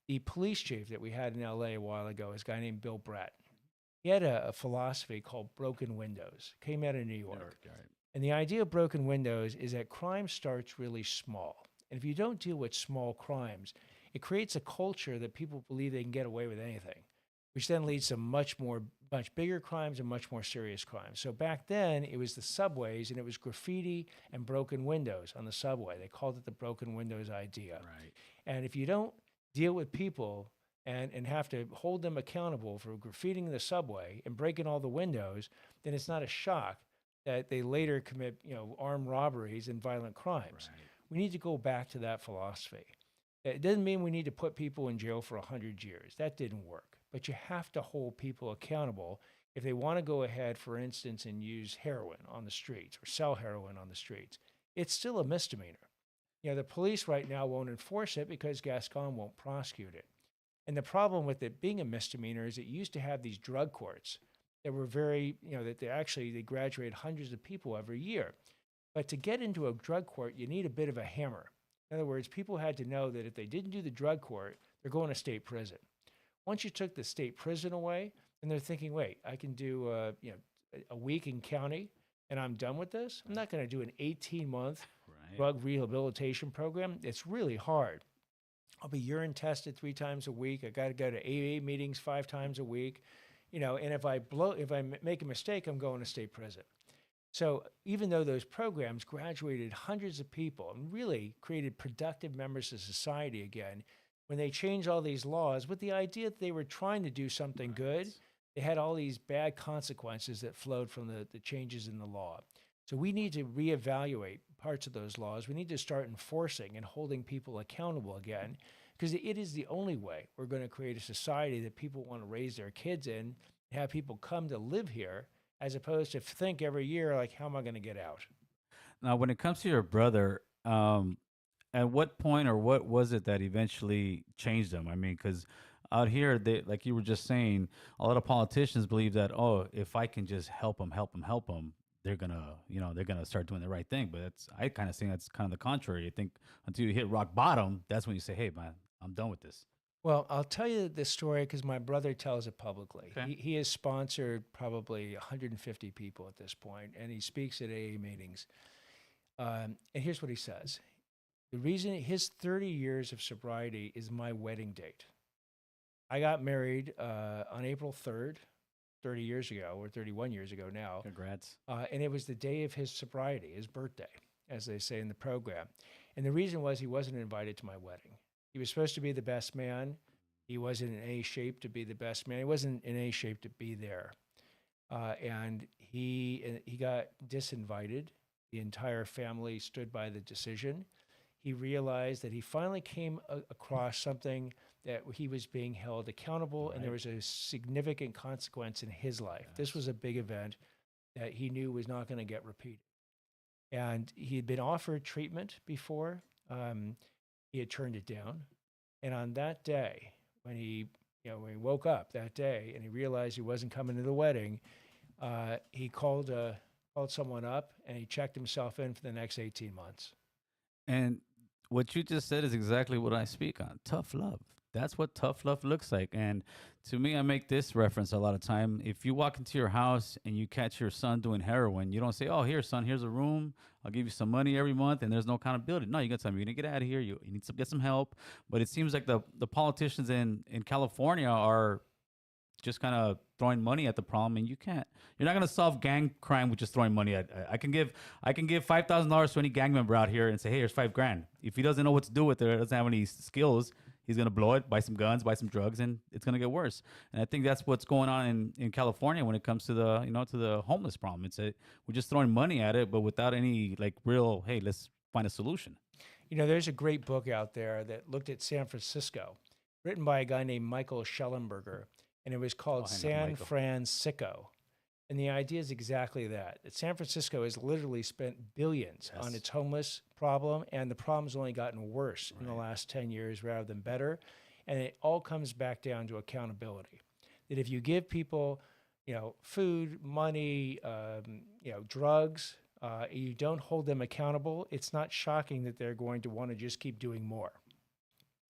The police chief that we had in LA a while ago is a guy named Bill Brett. He had a philosophy called broken windows. Came out of New York. Right. And the idea of broken windows is that crime starts really small. And if you don't deal with small crimes, it creates a culture that people believe they can get away with anything, which then leads to much bigger crimes and much more serious crimes. So back then, it was the subways, and it was graffiti and broken windows on the subway. They called it the broken windows idea. Right. And if you don't deal with people and have to hold them accountable for graffitiing the subway and breaking all the windows, then it's not a shock that they later commit, armed robberies and violent crimes. Right. We need to go back to that philosophy. It doesn't mean we need to put people in jail for 100 years. That didn't work. But you have to hold people accountable if they want to go ahead, for instance, and use heroin on the streets or sell heroin on the streets. It's still a misdemeanor. The police right now won't enforce it because Gascón won't prosecute it. And the problem with it being a misdemeanor is it used to have these drug courts that were very, that they graduate hundreds of people every year. But to get into a drug court, you need a bit of a hammer. In other words, people had to know that if they didn't do the drug court, they're going to state prison. Once you took the state prison away, and they're thinking, wait, I can do a week in county, and I'm done with this. I'm not going to do an 18-month drug rehabilitation program. It's really hard. I'll be urine tested 3 times a week. I got to go to AA meetings 5 times a week, and if I make a mistake, I'm going to state prison. So even though those programs graduated hundreds of people and really created productive members of society again, when they changed all these laws with the idea that they were trying to do something good, they had all these bad consequences that flowed from the changes in the law. So we need to reevaluate parts of those laws. We need to start enforcing and holding people accountable again, because it is the only way we're going to create a society that people want to raise their kids in, have people come to live here, as opposed to think every year, like, how am I going to get out? Now, when it comes to your brother, at what point or what was it that eventually changed them? I mean, because out here, they, like you were just saying, a lot of politicians believe that, oh, if I can just help them, they're gonna, they're gonna start doing the right thing. But I kind of think that's kind of the contrary. I think until you hit rock bottom, that's when you say, hey, man, I'm done with this. Well, I'll tell you this story because my brother tells it publicly. Okay. He has sponsored probably 150 people at this point, and he speaks at AA meetings. And here's what he says. The reason his 30 years of sobriety is my wedding date. I got married on April 3rd, 30 years ago, or 31 years ago now. Congrats. And it was the day of his sobriety, his birthday, as they say in the program. And the reason was he wasn't invited to my wedding. He was supposed to be the best man. He wasn't in A shape to be the best man. He wasn't in A shape to be there. And he got disinvited. The entire family stood by the decision. He realized that he finally came across something that he was being held accountable, and there was a significant consequence in his life. Yes. This was a big event that he knew was not going to get repeated. And he had been offered treatment before. He had turned it down. And on that day, when he when he woke up that day and he realized he wasn't coming to the wedding, he called someone up and he checked himself in for the next 18 months. And what you just said is exactly what I speak on. Tough love. That's what tough love looks like. And to me, I make this reference a lot of time. If you walk into your house and you catch your son doing heroin, you don't say, "Oh, here, son, here's a room. I'll give you some money every month," and there's no accountability. No, you got to tell him you're gonna get out of here. You need to get some help. But it seems like the politicians in California are just kind of throwing money at the problem, and you're not going to solve gang crime with just throwing money at. I can give $5,000 to any gang member out here and say, hey, here's $5,000. If he doesn't know what to do with it, or doesn't have any skills, he's going to blow it, buy some guns, buy some drugs, and it's going to get worse. And I think that's what's going on in California when it comes to the homeless problem. We're just throwing money at it, but without any like real, hey, let's find a solution. There's a great book out there that looked at San Francisco, written by a guy named Michael Schellenberger, and it was called San Francisco. And the idea is exactly that San Francisco has literally spent billions on its homeless problem, and the problem's only gotten worse in the last 10 years rather than better. And it all comes back down to accountability. That if you give people, food, money, drugs, you don't hold them accountable, it's not shocking that they're going to want to just keep doing more.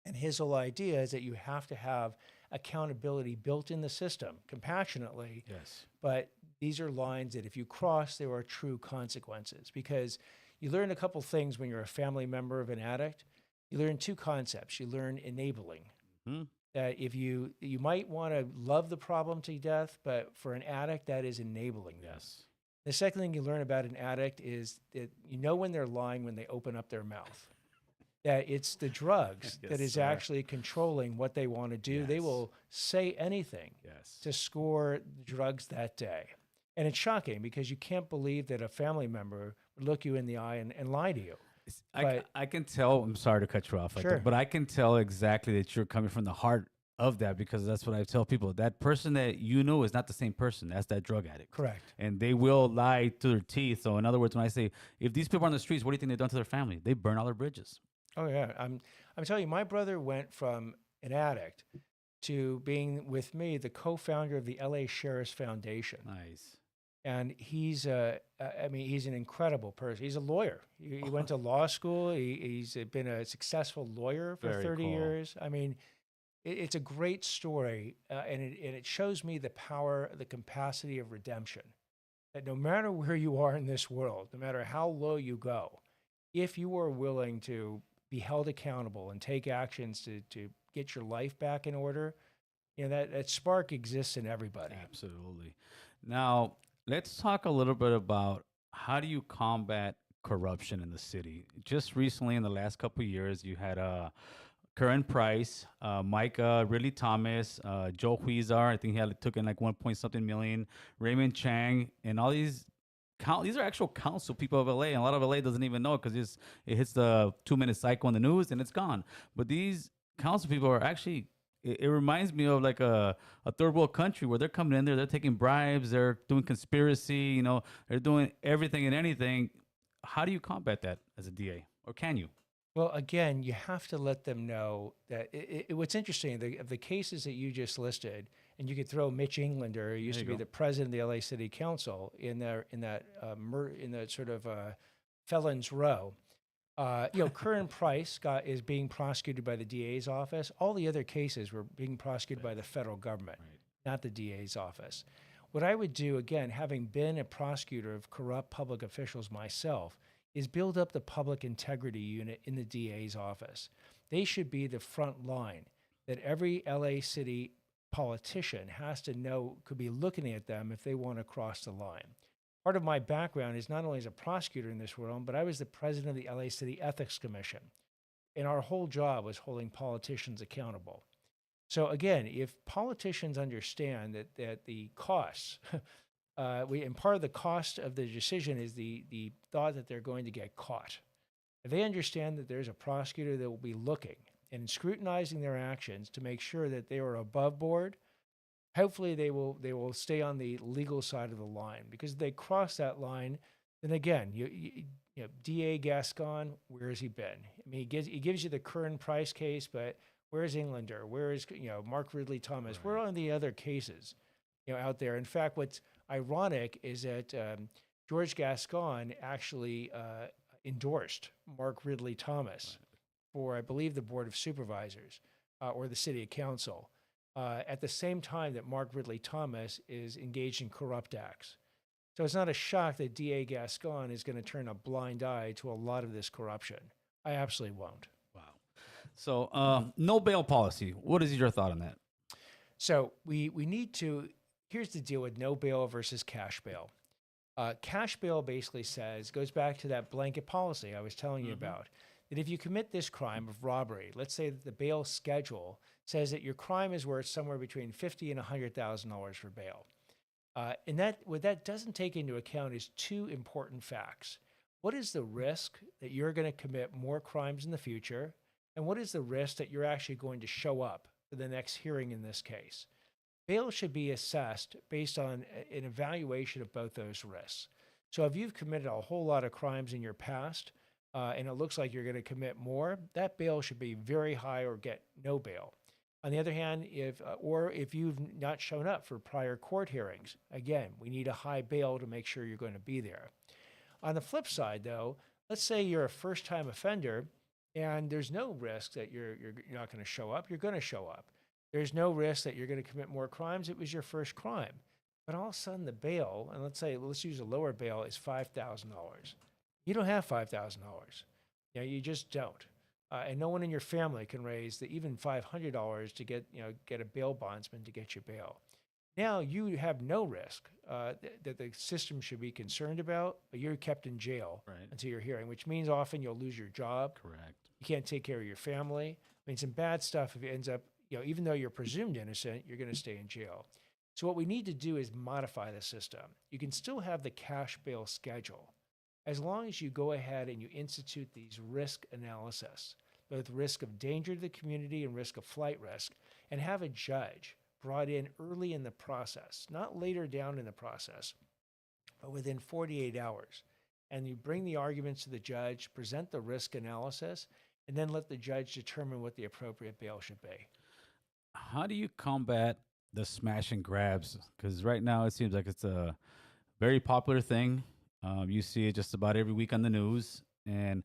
And his whole idea is that you have to have accountability built in the system, compassionately. Yes. But these are lines that if you cross, there are true consequences. Because you learn a couple things when you're a family member of an addict. You learn two concepts. You learn enabling. Mm-hmm. That if you might want to love the problem to death, but for an addict, that is enabling them. Yes. The second thing you learn about an addict is that when they're lying when they open up their mouth. That it's the drugs that is actually controlling what they want to do. Yes. They will say anything to score the drugs that day. And it's shocking because you can't believe that a family member would look you in the eye and lie to you. I can tell, I'm sorry to cut you off, but I can tell exactly that you're coming from the heart of that, because that's what I tell people. That person that you know is not the same person. That's that drug addict. Correct. And they will lie to their teeth. So in other words, when I say, if these people are on the streets, what do you think they've done to their family? They burn all their bridges. Oh yeah, I'm telling you, my brother went from an addict to being with me the co-founder of the LA Sheriff's Foundation. Nice. And he's he's an incredible person. He's a lawyer. He went to law school. He's been a successful lawyer for Very 30 cool. years. I mean, it's a great story, and it shows me the power, the capacity of redemption. That no matter where you are in this world, no matter how low you go, if you are willing to be held accountable and take actions to get your life back in order, that spark exists in everybody. Absolutely. Now, let's talk a little bit about how do you combat corruption in the city. Just recently, in the last couple of years, you had Curran Price, Mike Ridley Thomas, Joe Huizar. I think he took in like 1 point something million, Raymond Chang, and all these. These are actual council people of LA, and a lot of LA doesn't even know it because it hits the 2-minute cycle in the news and it's gone. But these council people are actually, it reminds me of like a third world country where they're coming in there, they're taking bribes, they're doing conspiracy, they're doing everything and anything. How do you combat that as a DA, or can you? Well, again, you have to let them know that what's interesting, the cases that you just listed, and you could throw Mitch Englander, who used to be the president of the LA City Council, in that sort of felons row. Curran Price is being prosecuted by the DA's office. All the other cases were being prosecuted by the federal government, not the DA's office. What I would do, again, having been a prosecutor of corrupt public officials myself, is build up the public integrity unit in the DA's office. They should be the front line that every LA City politician has to know, could be looking at them if they want to cross the line. Part of my background is not only as a prosecutor in this world, but I was the president of the LA City Ethics Commission. And our whole job was holding politicians accountable. So again, if politicians understand that the costs, and part of the cost of the decision is the thought that they're going to get caught. If they understand that there's a prosecutor that will be looking and scrutinizing their actions to make sure that they are above board, hopefully they will stay on the legal side of the line. Because if they cross that line, then again, DA Gascón, where has he been? I mean, he gives you the Curran Price case, but Where's Englander? Where is Mark Ridley Thomas? Right. Where are the other cases out there? In fact, what's ironic is that George Gascón actually endorsed Mark Ridley Thomas for, I believe, the Board of Supervisors or the City Council at the same time that Mark Ridley Thomas is engaged in corrupt acts. So it's not a shock that DA Gascón is going to turn a blind eye to a lot of this corruption. I absolutely won't. Wow. So, no bail policy. What is your thought on that? So we need to, here's the deal with no bail versus cash bail. Cash bail basically goes back to that blanket policy I was telling you about, that if you commit this crime of robbery, let's say that the bail schedule says that your crime is worth somewhere between $50,000 and $100,000 for bail. And what that doesn't take into account is two important facts. What is the risk that you're going to commit more crimes in the future? And what is the risk that you're actually going to show up for the next hearing in this case? Bail should be assessed based on an evaluation of both those risks. So if you've committed a whole lot of crimes in your past, and it looks like you're going to commit more, that bail should be very high or get no bail. On the other hand, if you've not shown up for prior court hearings, again, we need a high bail to make sure you're going to be there. On the flip side, though, let's say you're a first-time offender and there's no risk that you're not going to show up. You're going to show up. There's no risk that you're going to commit more crimes. It was your first crime. But all of a sudden the bail, and let's use a lower bail, is $5,000. You don't have $5,000. You just don't. And no one in your family can raise even $500 to get a bail bondsman to get you bail. Now you have no risk that the system should be concerned about, but you're kept in jail until your hearing, which means often you'll lose your job. Correct. You can't take care of your family. I mean, some bad stuff if it ends up, even though you're presumed innocent, you're going to stay in jail. So what we need to do is modify the system. You can still have the cash bail schedule as long as you go ahead and you institute these risk analysis, both risk of danger to the community and risk of flight risk, and have a judge brought in early in the process, not later down in the process, but within 48 hours. And you bring the arguments to the judge, present the risk analysis, and then let the judge determine what the appropriate bail should be. How do you combat the smash and grabs? Because right now it seems like it's a very popular thing. You see it just about every week on the news. And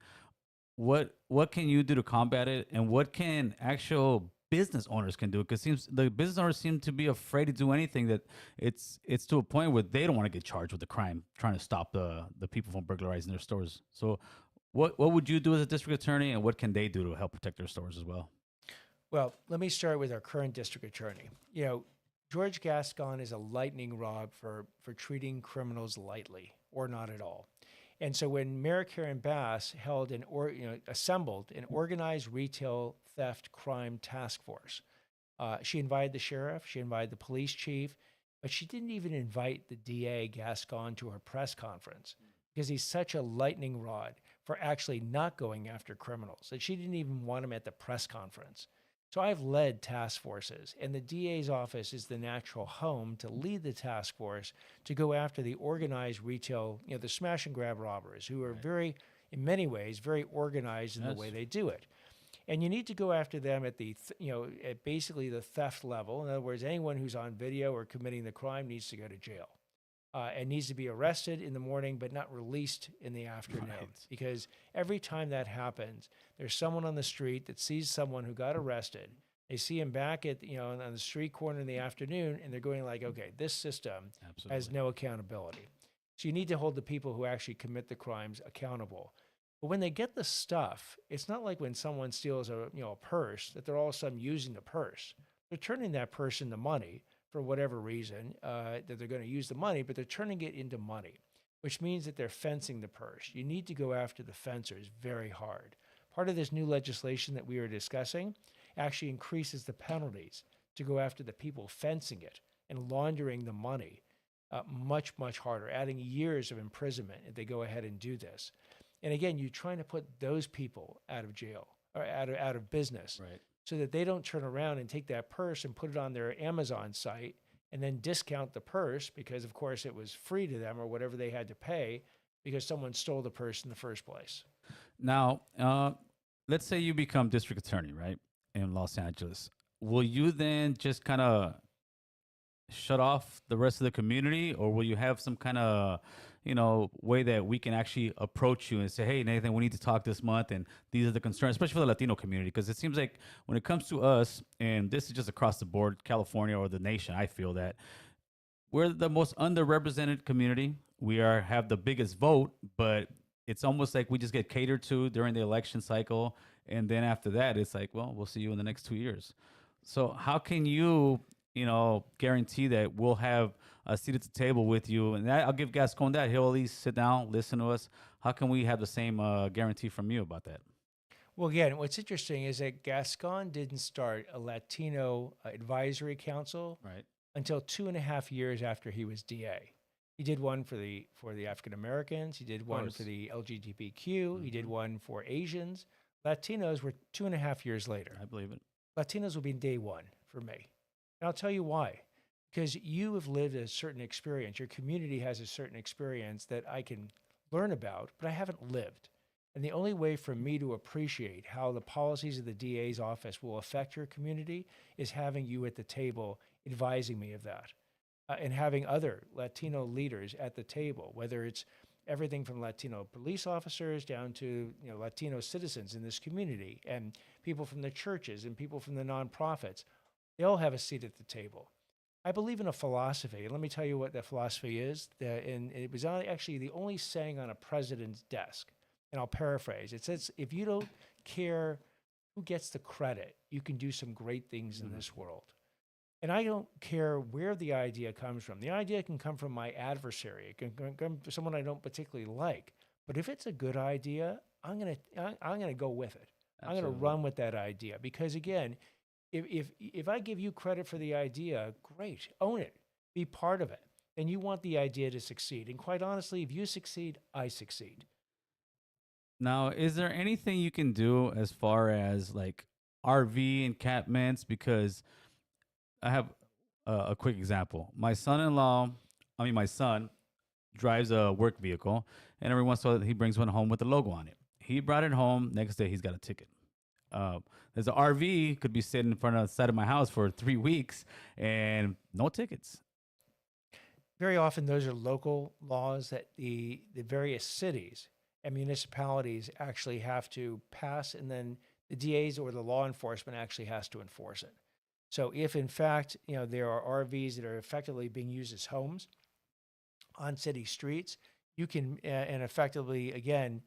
what can you do to combat it? And what can actual business owners can do? Because the business owners seem to be afraid to do anything. That it's to a point where they don't want to get charged with the crime, trying to stop the people from burglarizing their stores. So what would you do as a district attorney, and what can they do to help protect their stores as well? Well, let me start with our current district attorney. George Gascón is a lightning rod for treating criminals lightly or not at all. And so when Mayor Karen Bass assembled an organized retail theft crime task force, she invited the sheriff, she invited the police chief, but she didn't even invite the DA Gascón to her press conference because he's such a lightning rod for actually not going after criminals that she didn't even want him at the press conference. So I've led task forces, and the DA's office is the natural home to lead the task force to go after the organized retail, the smash and grab robbers who are in many ways, very organized in the way they do it. And you need to go after them at at basically the theft level. In other words, anyone who's on video or committing the crime needs to go to jail. And needs to be arrested in the morning, but not released in the afternoon. Right. Because every time that happens, there's someone on the street that sees someone who got arrested. They see him back at on the street corner in the afternoon, and they're going like, okay, this system has no accountability. So you need to hold the people who actually commit the crimes accountable. But when they get the stuff, it's not like when someone steals a purse that they're all of a sudden using the purse. They're turning that purse into money for whatever reason, that they're going to use the money, but they're turning it into money, which means that they're fencing the purse. You need to go after the fencers very hard. Part of this new legislation that we are discussing actually increases the penalties to go after the people fencing it and laundering the money much, much harder, adding years of imprisonment if they go ahead and do this. And again, you're trying to put those people out of jail or out of business. Right. So that they don't turn around and take that purse and put it on their Amazon site and then discount the purse because, of course, it was free to them or whatever they had to pay because someone stole the purse in the first place. Now, let's say you become district attorney, right? in Los Angeles. Will you then just kind of shut off the rest of the community, or will you have some kind of way that we can actually approach you and say, hey, Nathan, we need to talk this month, and these are the concerns, especially for the Latino community, because it seems like when it comes to us, and this is just across the board, California or the nation, I feel that we're the most underrepresented community. We have the biggest vote, but it's almost like we just get catered to during the election cycle, and then after that, it's like, well, we'll see you in the next 2 years. So how can you, guarantee that we'll have a seat at the table with you? And I'll give Gascon that he'll at least sit down, listen to us. How can we have the same guarantee from you about that? Well, again, what's interesting is that Gascon didn't start a Latino advisory council Right. until 2.5 years after he was DA. He did one for the African Americans. He did one for the LGBTQ. He did one for Asians. Latinos were 2.5 years later. I believe it. Latinos will be day one for me. And I'll tell you why. Because you have lived a certain experience. Your community has a certain experience that I can learn about, but I haven't lived. And the only way for me to appreciate how the policies of the DA's office will affect your community is having you at the table advising me of that, and having other Latino leaders at the table, whether it's everything from Latino police officers down to Latino citizens in this community, and people from the churches and people from the nonprofits. They all have a seat at the table. I believe in a philosophy, and let me tell you what that philosophy is. And it was actually the only saying on a president's desk. And I'll paraphrase. It says, if you don't care who gets the credit, you can do some great things in this world. And I don't care where the idea comes from. The idea can come from my adversary. It can come from someone I don't particularly like. But if it's a good idea, I'm gonna go with it. Absolutely. I'm gonna run with that idea, because again, if I give you credit for the idea, great, own it, be part of it, and you want the idea to succeed. And quite honestly, if you succeed, I succeed. Now, is there anything you can do as far as like RV encampments? Because I have a quick example. My son drives a work vehicle, and every once in a while he brings one home with a logo on it. He brought it home. Next day, he's got a ticket. There's an RV could be sitting in front of the side of my house for 3 weeks and no tickets. Very often, those are local laws that the various cities and municipalities actually have to pass, and then the DAs or the law enforcement actually has to enforce it. So if in fact, there are RVs that are effectively being used as homes on city streets, you can, and effectively, again,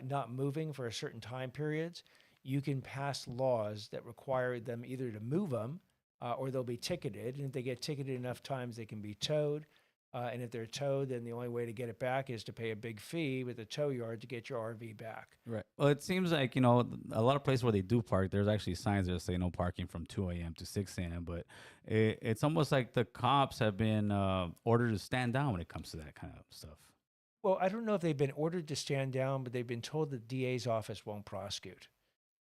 not moving for a certain time periods, you can pass laws that require them either to move them or they'll be ticketed. And if they get ticketed enough times, they can be towed. And if they're towed, then the only way to get it back is to pay a big fee with the tow yard to get your RV back. Right. Well, it seems like, a lot of places where they do park, there's actually signs that say no parking from 2 a.m. to 6 a.m. But it's almost like the cops have been ordered to stand down when it comes to that kind of stuff. Well, I don't know if they've been ordered to stand down, but they've been told the DA's office won't prosecute.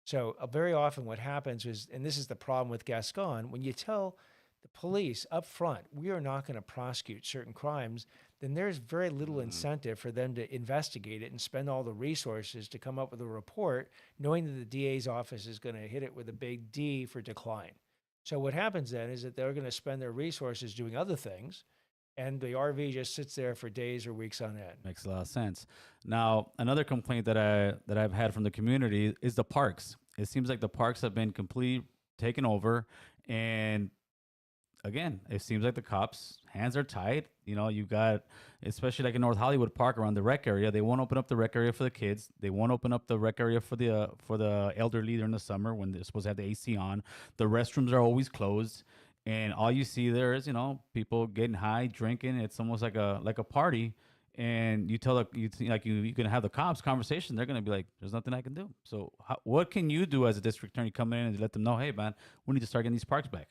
So very often what happens is, and this is the problem with Gascon, when you tell the police up front, we are not going to prosecute certain crimes, then there's very little incentive for them to investigate it and spend all the resources to come up with a report, knowing that the DA's office is going to hit it with a big D for decline. So what happens then is that they're going to spend their resources doing other things, and the RV just sits there for days or weeks on end. Makes a lot of sense. Now, another complaint that I've had from the community is the parks. It seems like the parks have been completely taken over, and again, it seems like the cops' hands are tied. You got, especially like in North Hollywood Park around the rec area, they won't open up the rec area for the kids. They won't open up the rec area for the elderly during the summer when they're supposed to have the AC on. The restrooms are always closed, and all you see there is people getting high, drinking. It's almost like a party. And you tell you can have the cops conversation. They're gonna be like, "There's nothing I can do." So, what can you do as a district attorney? Come in and let them know, "Hey, man, we need to start getting these parks back."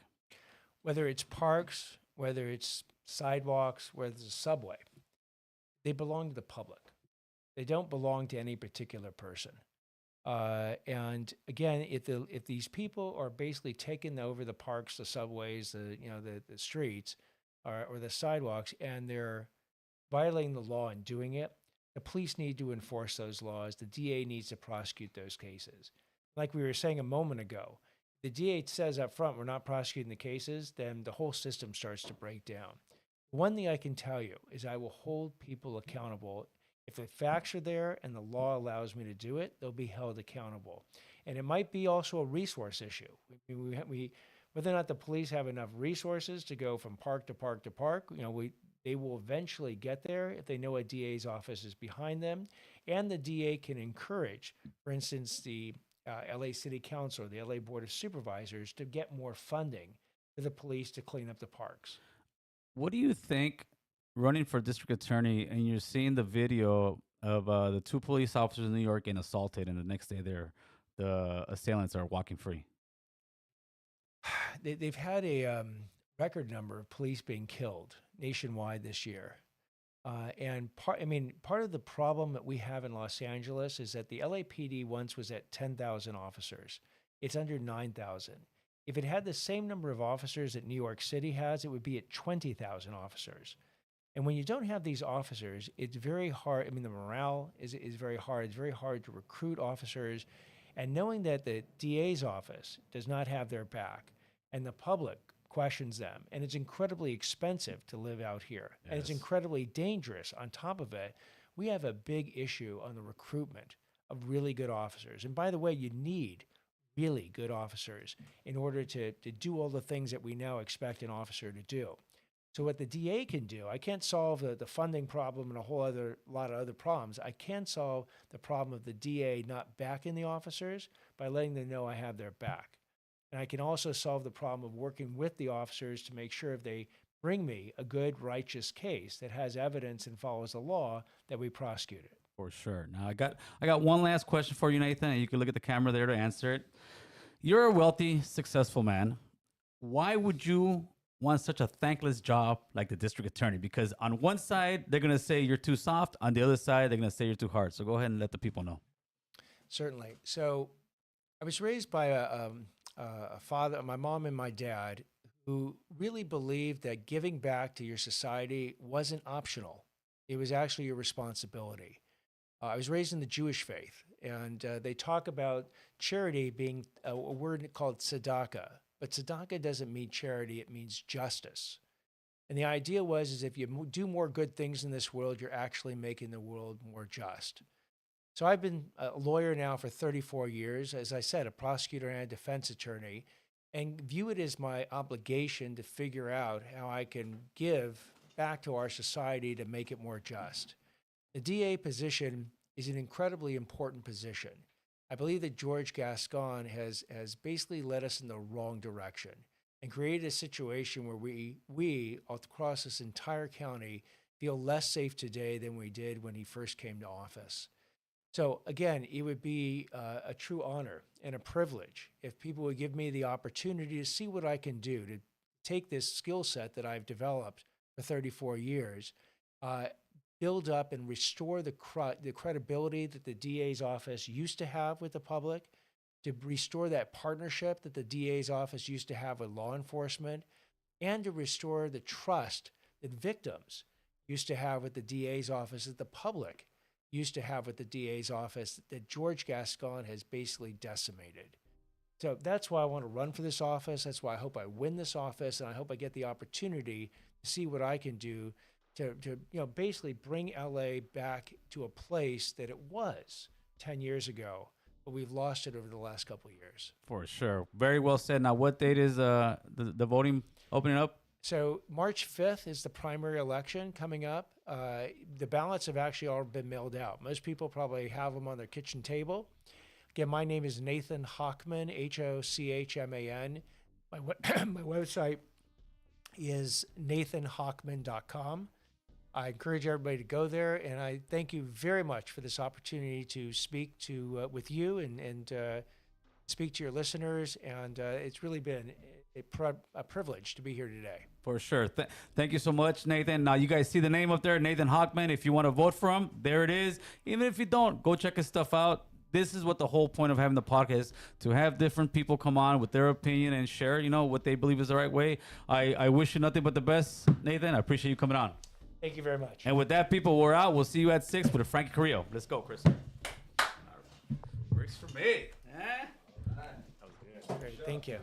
Whether it's parks, whether it's sidewalks, whether it's a subway, they belong to the public. They don't belong to any particular person. And again, if these people are basically taking over the parks, the subways, the streets, or the sidewalks, and they're violating the law and doing it, the police need to enforce those laws. The DA needs to prosecute those cases. Like we were saying a moment ago, the DA says up front, we're not prosecuting the cases, then the whole system starts to break down. One thing I can tell you is I will hold people accountable. If the facts are there and the law allows me to do it, they'll be held accountable. And it might be also a resource issue. Whether or not the police have enough resources to go from park to park to park, they will eventually get there if they know a DA's office is behind them. And the DA can encourage, for instance, the LA City Council or the LA Board of Supervisors to get more funding for the police to clean up the parks. What do you think running for district attorney and you're seeing the video of the 2 police officers in New York getting assaulted, and the next day the assailants are walking free? They've had a record number of police being killed nationwide this year. And part of the problem that we have in Los Angeles is that the LAPD once was at 10,000 officers. It's under 9,000. If it had the same number of officers that New York City has, it would be at 20,000 officers. And when you don't have these officers, it's very hard. The morale is very hard. It's very hard to recruit officers. And knowing that the DA's office does not have their back and the public questions them, and it's incredibly expensive to live out here, and it's incredibly dangerous on top of it, we have a big issue on the recruitment of really good officers. And by the way, you need really good officers in order to do all the things that we now expect an officer to do. So what the DA can do, I can't solve the funding problem and a whole lot of other problems. I can solve the problem of the DA not backing the officers by letting them know I have their back. And I can also solve the problem of working with the officers to make sure if they bring me a good, righteous case that has evidence and follows the law, that we prosecute it. For sure. Now, I got one last question for you, Nathan, and you can look at the camera there to answer it. You're a wealthy, successful man. Why would you want such a thankless job like the district attorney? Because on one side, they're going to say you're too soft. On the other side, they're going to say you're too hard. So go ahead and let the people know. Certainly. So I was raised by a father, my mom and my dad, who really believed that giving back to your society wasn't optional. It was actually your responsibility. I was raised in the Jewish faith, and they talk about charity being a word called tzedakah. But tzedakah doesn't mean charity, it means justice. And the idea is if you do more good things in this world, you're actually making the world more just. So I've been a lawyer now for 34 years, as I said, a prosecutor and a defense attorney, and view it as my obligation to figure out how I can give back to our society to make it more just. The DA position is an incredibly important position. I believe that George Gascón has basically led us in the wrong direction and created a situation where we across this entire county feel less safe today than we did when he first came to office. So again, it would be a true honor and a privilege if people would give me the opportunity to see what I can do to take this skill set that I've developed for 34 years, build up and restore the credibility that the DA's office used to have with the public, to restore that partnership that the DA's office used to have with law enforcement, and to restore the trust that victims used to have with the DA's office, that the public used to have with the DA's office, that George Gascón has basically decimated. So that's why I want to run for this office. That's why I hope I win this office, and I hope I get the opportunity to see what I can do to basically bring LA back to a place that it was 10 years ago, but we've lost it over the last couple of years. For sure. Very well said. Now, what date is the voting opening up? So March 5th is the primary election coming up. The ballots have actually all been mailed out. Most people probably have them on their kitchen table. Again, my name is Nathan Hawkman, HOCHMAN. My website is nathanhawkman.com. I encourage everybody to go there, and I thank you very much for this opportunity to speak with you and speak to your listeners. And it's really been a privilege to be here today. For sure. Thank you so much, Nathan. Now, you guys see the name up there, Nathan Hawkman. If you want to vote for him, there it is. Even if you don't, go check his stuff out. This is what the whole point of having the podcast is, to have different people come on with their opinion and share, what they believe is the right way. I wish you nothing but the best, Nathan. I appreciate you coming on. Thank you very much. And with that, people, we're out. We'll see you at 6 with Frankie Carrillo. Let's go, Chris. Works for me. That was good. Great. Great. Thank you.